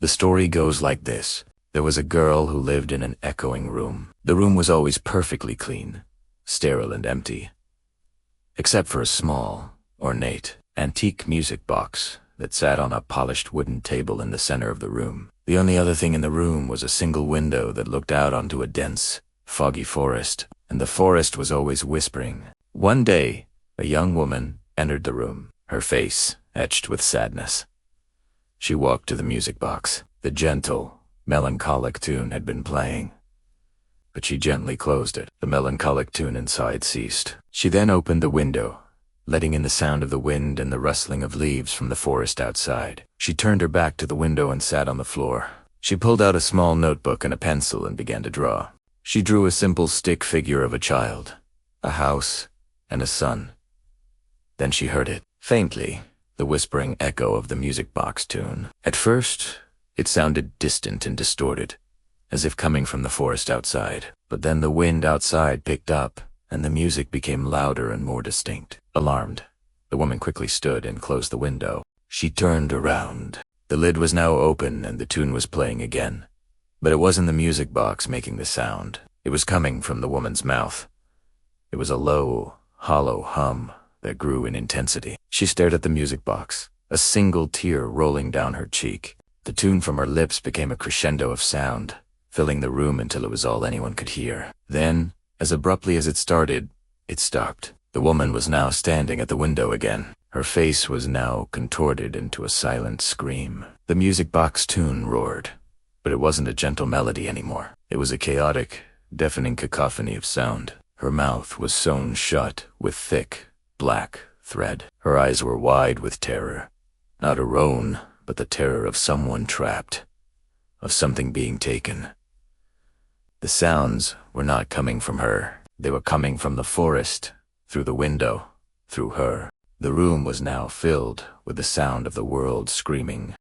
The story goes like this. There was a girl who lived in an echoing room. The room was always perfectly clean, sterile and empty, except for a small, ornate, antique music box that sat on a polished wooden table in the center of the room. The only other thing in the room was a single window that looked out onto a dense, foggy forest, and the forest was always whispering. One day, a young woman entered the room, her face etched with sadness. She walked to the music box. The gentle, melancholic tune had been playing, but she gently closed it. The melancholic tune inside ceased. She then opened the window, letting in the sound of the wind and the rustling of leaves from the forest outside. She turned her back to the window and sat on the floor. She pulled out a small notebook and a pencil and began to draw. She drew a simple stick figure of a child, a house, and a sun. Then she heard it, faintly, the whispering echo of the music box tune. At first, it sounded distant and distorted, as if coming from the forest outside. But then the wind outside picked up, and the music became louder and more distinct. Alarmed, the woman quickly stood and closed the window. She turned around. The lid was now open and the tune was playing again. But it wasn't the music box making the sound. It was coming from the woman's mouth. It was a low, hollow hum that grew in intensity. She stared at the music box, a single tear rolling down her cheek. The tune from her lips became a crescendo of sound, filling the room until it was all anyone could hear. Then, as abruptly as it started, it stopped. The woman was now standing at the window again. Her face was now contorted into a silent scream. The music box tune roared, but it wasn't a gentle melody anymore. It was a chaotic, deafening cacophony of sound. Her mouth was sewn shut with thick, black thread. Her eyes were wide with terror. Not her own, but the terror of someone trapped, of something being taken. The sounds were not coming from her. They were coming from the forest, through the window, through her. The room was now filled with the sound of the world screaming.